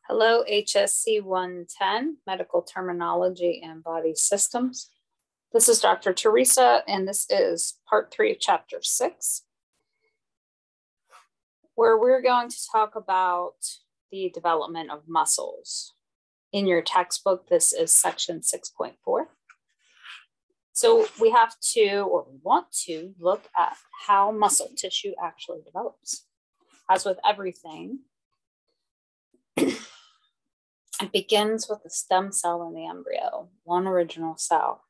Hello, HSC 110, Medical Terminology and Body Systems. This is Dr. Teresa, and this is part 3 of chapter 6, where we're going to talk about the development of muscles. In your textbook, this is section 6.4. So we have to, or we want to, look at how muscle tissue actually develops. As with everything, it begins with a stem cell in the embryo, one original cell,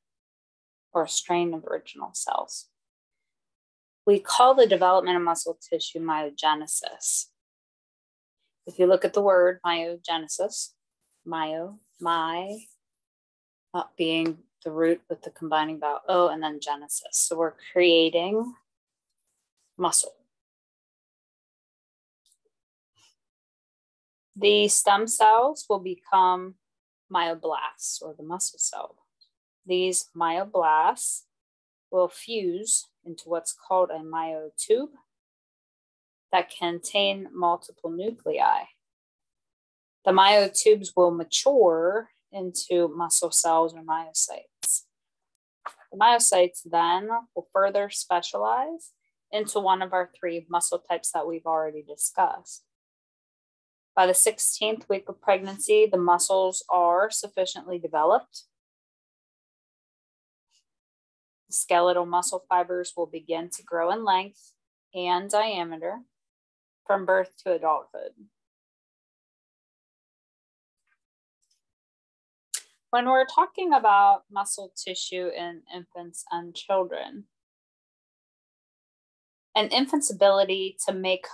or a strain of original cells. We call the development of muscle tissue myogenesis. If you look at the word myogenesis, being the root with the combining vowel O, and then genesis. So we're creating muscle. The stem cells will become myoblasts, or the muscle cell. These myoblasts will fuse into what's called a myotube that contain multiple nuclei. The myotubes will mature into muscle cells or myocytes. The myocytes then will further specialize into one of our 3 muscle types that we've already discussed. By the 16th week of pregnancy, the muscles are sufficiently developed. The skeletal muscle fibers will begin to grow in length and diameter from birth to adulthood. When we're talking about muscle tissue in infants and children, an infant's ability to make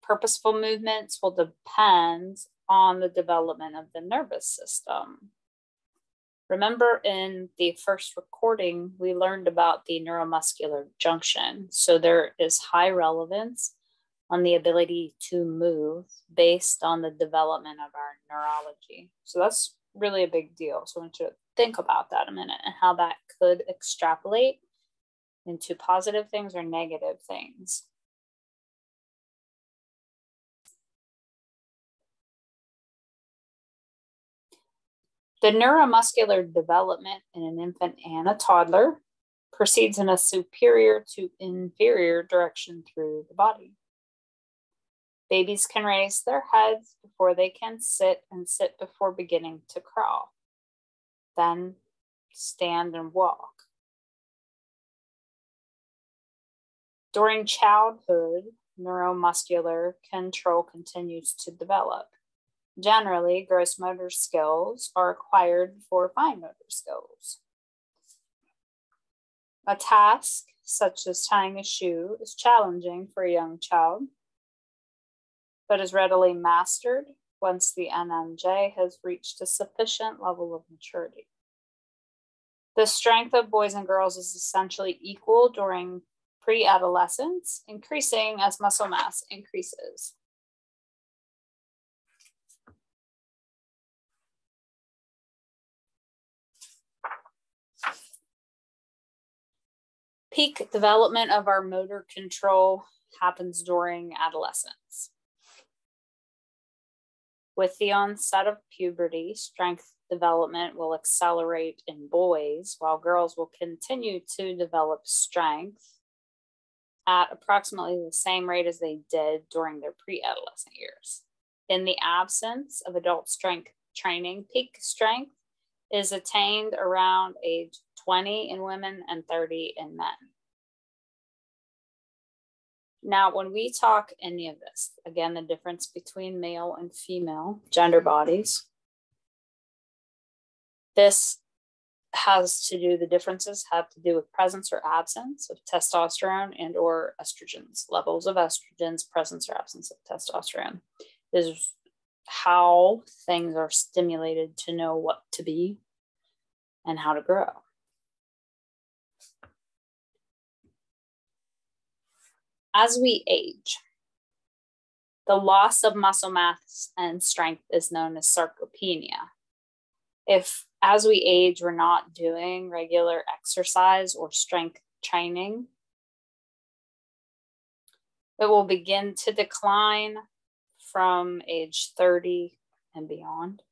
purposeful movements will depend on the development of the nervous system. Remember, in the first recording, we learned about the neuromuscular junction. So there is high relevance on the ability to move based on the development of our neurology. So that's really a big deal. So I want you to think about that a minute and how that could extrapolate into positive things or negative things. The neuromuscular development in an infant and a toddler proceeds in a superior to inferior direction through the body. Babies can raise their heads before they can sit, and sit before beginning to crawl, then stand and walk. During childhood, neuromuscular control continues to develop. Generally, gross motor skills are acquired before fine motor skills. A task such as tying a shoe is challenging for a young child, but is readily mastered once the NMJ has reached a sufficient level of maturity. The strength of boys and girls is essentially equal during pre-adolescence, increasing as muscle mass increases. Peak development of our motor control happens during adolescence. With the onset of puberty, strength development will accelerate in boys, while girls will continue to develop strength at approximately the same rate as they did during their pre-adolescent years. In the absence of adult strength training, peak strength is attained around age 20 in women and 30 in men. Now, when we talk any of this, again, the difference between male and female gender bodies, the differences have to do with presence or absence of testosterone and or estrogens, levels of estrogens, presence or absence of testosterone. This is how things are stimulated to know what to be and how to grow. As we age, the loss of muscle mass and strength is known as sarcopenia. If, as we age, we're not doing regular exercise or strength training, it will begin to decline from age 30 and beyond.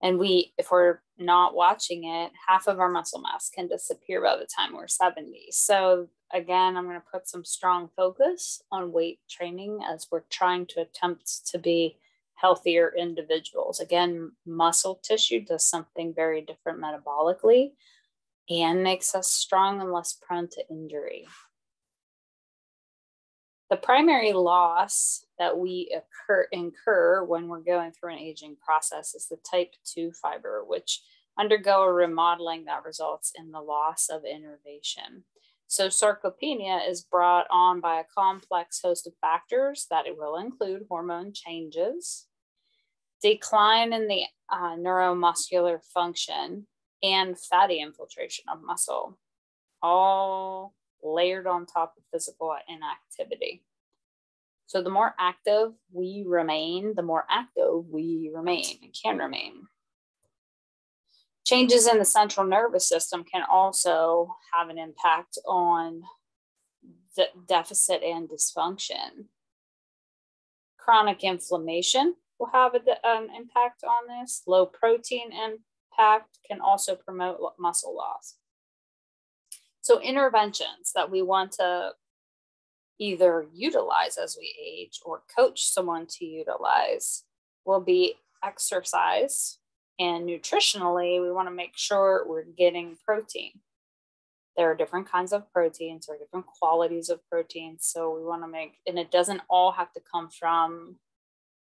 And if we're not watching it, half of our muscle mass can disappear by the time we're 70. So again, I'm going to put some strong focus on weight training as we're trying to attempt to be healthier individuals. Again, muscle tissue does something very different metabolically and makes us strong and less prone to injury. The primary loss that we incur when we're going through an aging process is the type 2 fiber, which undergo a remodeling that results in the loss of innervation. So sarcopenia is brought on by a complex host of factors that it will include hormone changes, decline in the neuromuscular function, and fatty infiltration of muscle, all layered on top of physical inactivity. So the more active we remain, the more active we remain and can remain. Changes in the central nervous system can also have an impact on the deficit and dysfunction. Chronic inflammation will have an impact on this. Low protein impact can also promote muscle loss. So interventions that we want to either utilize as we age or coach someone to utilize will be exercise, and nutritionally, we want to make sure we're getting protein. There are different kinds of proteins or different qualities of proteins. So we want to and it doesn't all have to come from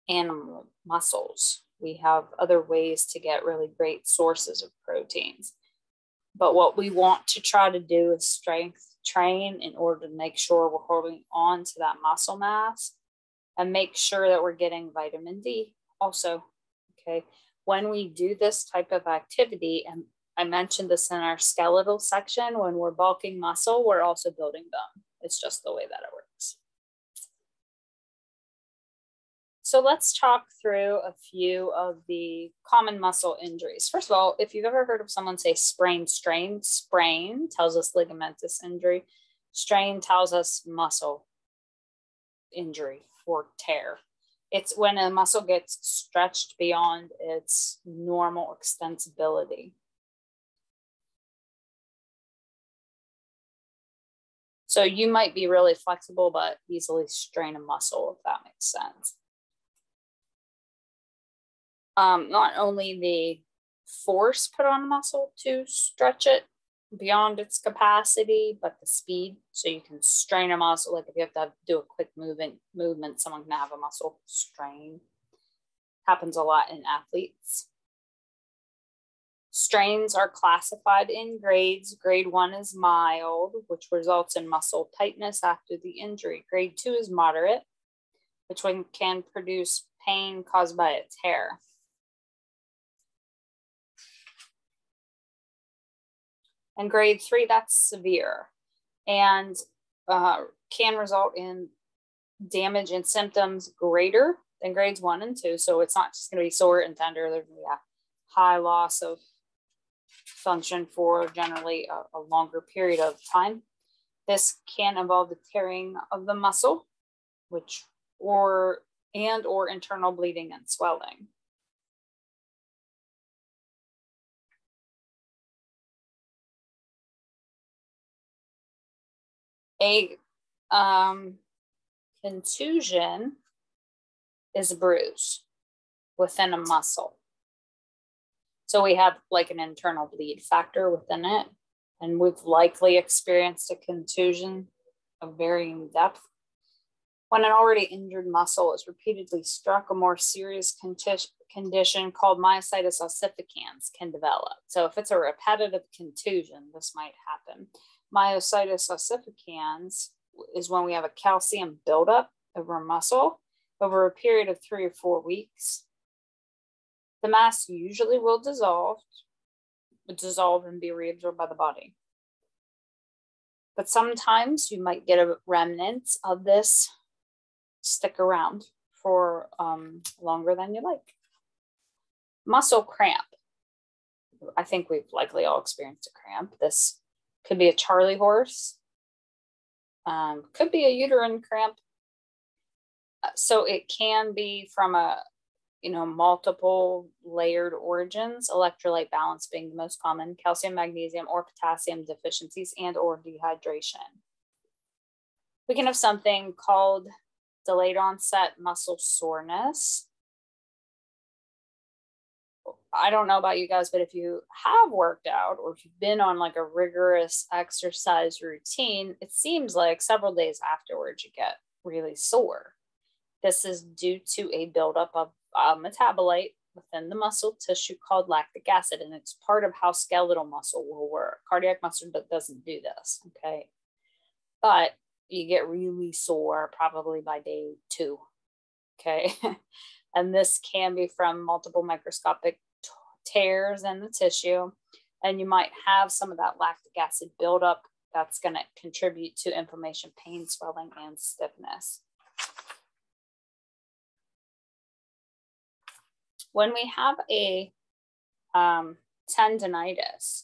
animal muscles. We have other ways to get really great sources of proteins. But what we want to try to do is strength train in order to make sure we're holding on to that muscle mass and make sure that we're getting vitamin D also, okay? When we do this type of activity, and I mentioned this in our skeletal section, when we're bulking muscle, we're also building bone. It's just the way that it works. So let's talk through a few of the common muscle injuries. First of all, if you've ever heard of someone say sprain, strain, sprain tells us ligamentous injury. Strain tells us muscle injury or tear. It's when a muscle gets stretched beyond its normal extensibility. So you might be really flexible, but easily strain a muscle, if that makes sense. Not only the force put on the muscle to stretch it beyond its capacity, but the speed. So you can strain a muscle, like if you have to do a quick movement, someone can have a muscle strain. Happens a lot in athletes. Strains are classified in grades. Grade 1 is mild, which results in muscle tightness after the injury. Grade 2 is moderate, which can produce pain caused by a tear. And grade 3, that's severe and can result in damage and symptoms greater than grades 1 and 2. So it's not just going to be sore and tender. There's going to be a high loss of function for generally a longer period of time. This can involve the tearing of the muscle, or internal bleeding and swelling. A contusion is a bruise within a muscle. So we have like an internal bleed factor within it, and we've likely experienced a contusion of varying depth. When an already injured muscle is repeatedly struck, a more serious condition called myositis ossificans can develop. So if it's a repetitive contusion, this might happen. Myositis ossificans is when we have a calcium buildup over a muscle over a period of 3 or 4 weeks. The mass usually will dissolve and be reabsorbed by the body. But sometimes you might get a remnant of this stick around for longer than you like. Muscle cramp. I think we've likely all experienced a cramp. This could be a Charlie horse, could be a uterine cramp. So it can be from a multiple layered origins, electrolyte balance being the most common, calcium, magnesium, or potassium deficiencies and or dehydration. We can have something called delayed onset muscle soreness. I don't know about you guys, but if you have worked out or if you've been on like a rigorous exercise routine, it seems like several days afterwards you get really sore. This is due to a buildup of a metabolite within the muscle tissue called lactic acid, and it's part of how skeletal muscle will work. Cardiac muscle doesn't do this, okay? But you get really sore probably by day 2, okay? And this can be from multiple microscopic tears in the tissue, and you might have some of that lactic acid buildup that's going to contribute to inflammation, pain, swelling, and stiffness. When we have a tendonitis,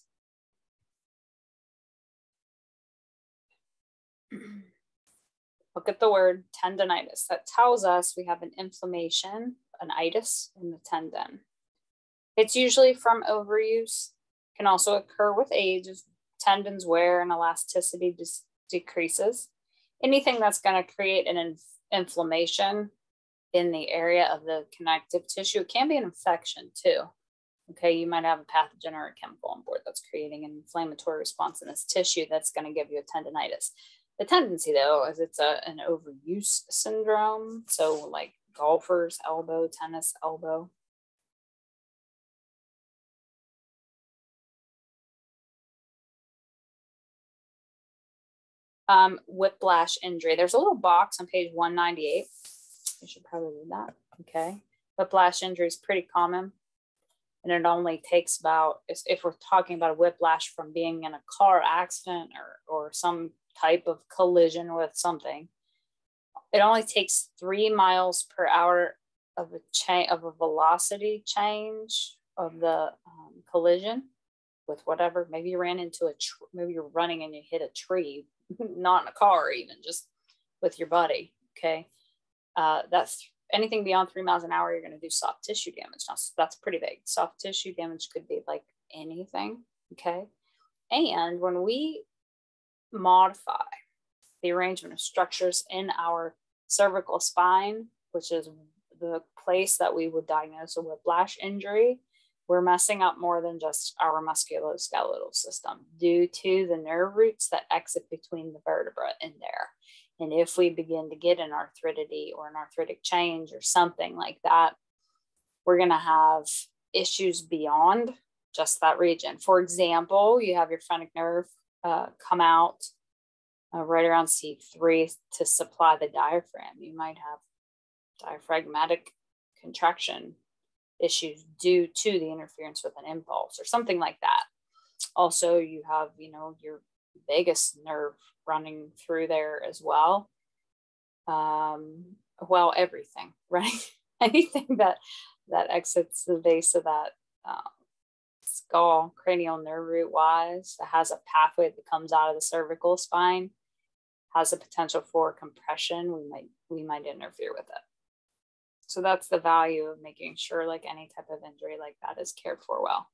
look at the word tendonitis. That tells us we have an inflammation, an itis in the tendon. It's usually from overuse. Can also occur with age as tendons wear and elasticity decreases. Anything that's going to create an inflammation in the area of the connective tissue. It can be an infection too. Okay, you might have a pathogen or a chemical on board that's creating an inflammatory response in this tissue that's going to give you a tendonitis. The tendency though is it's an overuse syndrome. So like golfer's elbow, tennis elbow. Whiplash injury. There's a little box on page 198. You should probably read that. Okay. Whiplash injury is pretty common. And it only takes about, if we're talking about a whiplash from being in a car accident or some type of collision with something, it only takes 3 miles per hour of a velocity change of the collision with whatever. Maybe you ran into maybe you're running and you hit a tree, not in a car, even just with your buddy. Okay. That's anything beyond 3 miles an hour, you're going to do soft tissue damage. Now, that's pretty big. Soft tissue damage could be like anything. Okay. And when we modify the arrangement of structures in our cervical spine, which is the place that we would diagnose a whiplash injury, we're messing up more than just our musculoskeletal system due to the nerve roots that exit between the vertebrae in there. And if we begin to get an arthritic or an arthritic change or something like that, we're going to have issues beyond just that region. For example, you have your phrenic nerve come out right around C3 to supply the diaphragm. You might have diaphragmatic contraction issues due to the interference with an impulse or something like that. Also, you have, your vagus nerve running through there as well. Everything, right? Anything that exits the base of that skull, cranial nerve root wise, that has a pathway that comes out of the cervical spine, has a potential for compression. We might interfere with it. So that's the value of making sure like any type of injury like that is cared for well.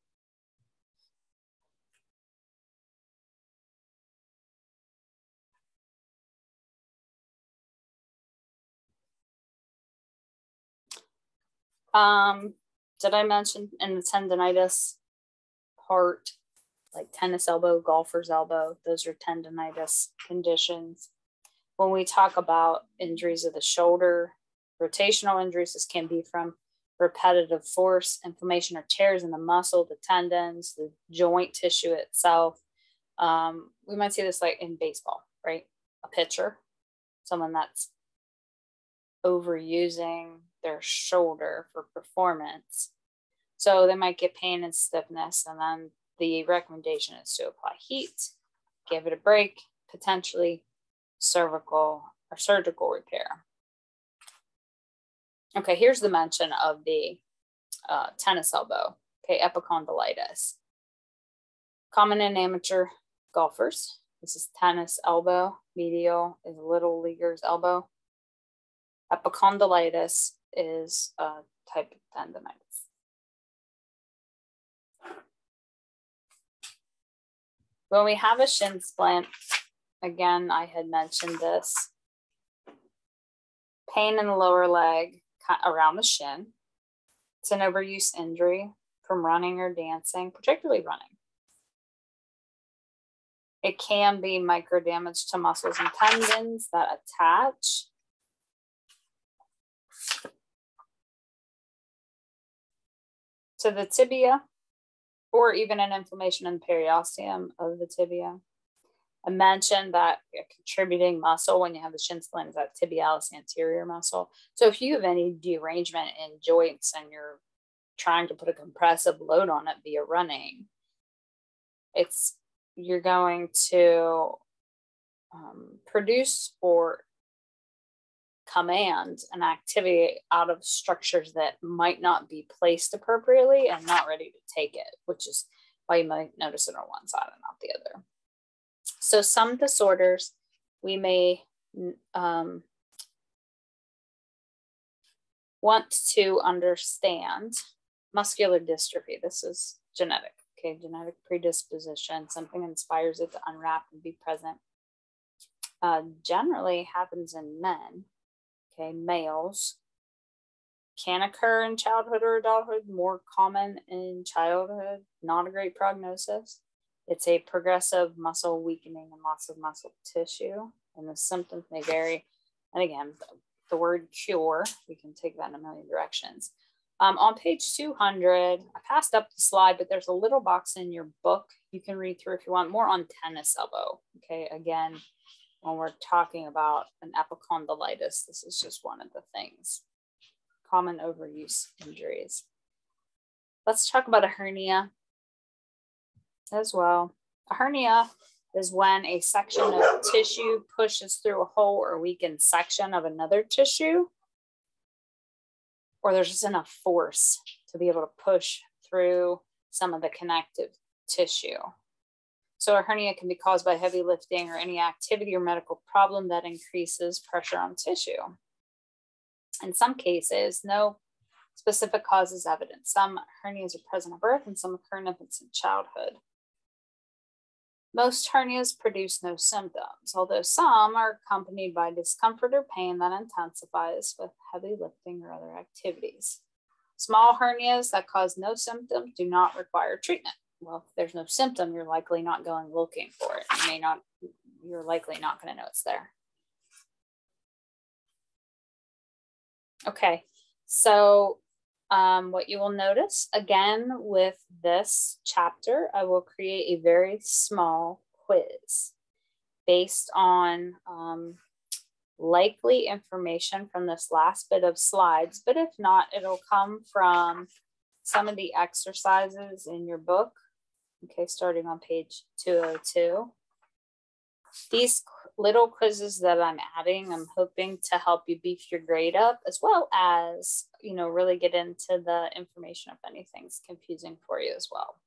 Did I mention in the tendonitis part, like tennis elbow, golfer's elbow, those are tendonitis conditions. When we talk about injuries of the shoulder, rotational injuries, this can be from repetitive force, inflammation or tears in the muscle, the tendons, the joint tissue itself. We might see this like in baseball, right? A pitcher, someone that's overusing their shoulder for performance. So they might get pain and stiffness, and then the recommendation is to apply heat, give it a break, potentially cervical or surgical repair. Okay, here's the mention of the tennis elbow, okay, epicondylitis. Common in amateur golfers. This is tennis elbow. Medial is little leaguer's elbow. Epicondylitis is type of tendonitis. When we have a shin splint, again, I had mentioned this, pain in the lower leg around the shin. It's an overuse injury from running or dancing, particularly running. It can be micro damage to muscles and tendons that attach. To the tibia, or even an inflammation in the periosteum of the tibia. I mentioned that a contributing muscle when you have the shin splint is that tibialis anterior muscle. So if you have any derangement in joints and you're trying to put a compressive load on it via running, you're going to produce or command an activity out of structures that might not be placed appropriately and not ready to take it, which is why you might notice it on one side and not the other. So some disorders we may want to understand. Muscular dystrophy, this is genetic, okay, genetic predisposition, something inspires it to unwrap and be present. Generally happens in men, okay, males. Can occur in childhood or adulthood, more common in childhood, not a great prognosis. It's a progressive muscle weakening and loss of muscle tissue, and the symptoms may vary. And again, the word cure, we can take that in a million directions. On page 200, I passed up the slide, but there's a little box in your book you can read through if you want, more on tennis elbow. Okay, again, when we're talking about an epicondylitis, this is just one of the things. Common overuse injuries. Let's talk about a hernia as well. A hernia is when a section of tissue pushes through a whole or weakened section of another tissue, or there's just enough force to be able to push through some of the connective tissue. So a hernia can be caused by heavy lifting or any activity or medical problem that increases pressure on tissue. In some cases, no specific cause is evident. Some hernias are present at birth and some occur in infants and childhood. Most hernias produce no symptoms, although some are accompanied by discomfort or pain that intensifies with heavy lifting or other activities. Small hernias that cause no symptoms do not require treatment. Well, if there's no symptom, you're likely not going looking for it. You're likely not going to know it's there. Okay, so what you will notice, again, with this chapter, I will create a very small quiz based on likely information from this last bit of slides, but if not, it'll come from some of the exercises in your book, okay, starting on page 202. These little quizzes that I'm adding, I'm hoping to help you beef your grade up, as well as, really get into the information if anything's confusing for you as well.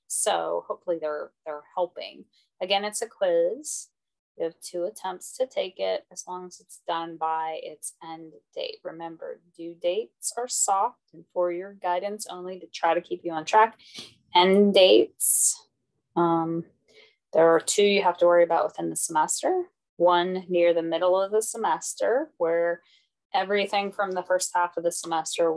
So hopefully they're helping. Again, it's a quiz. You have 2 attempts to take it as long as it's done by its end date. Remember, due dates are soft and for your guidance only to try to keep you on track. End dates, there are 2 you have to worry about within the semester. One near the middle of the semester, where everything from the first half of the semester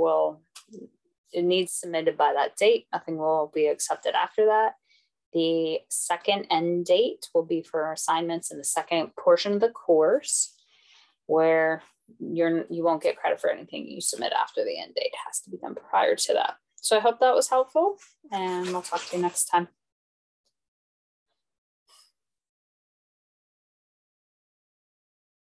it needs submitted by that date. Nothing will be accepted after that. The second end date will be for assignments in the second portion of the course, where you won't get credit for anything you submit after the end date. It has to be done prior to that. So I hope that was helpful, and we'll talk to you next time.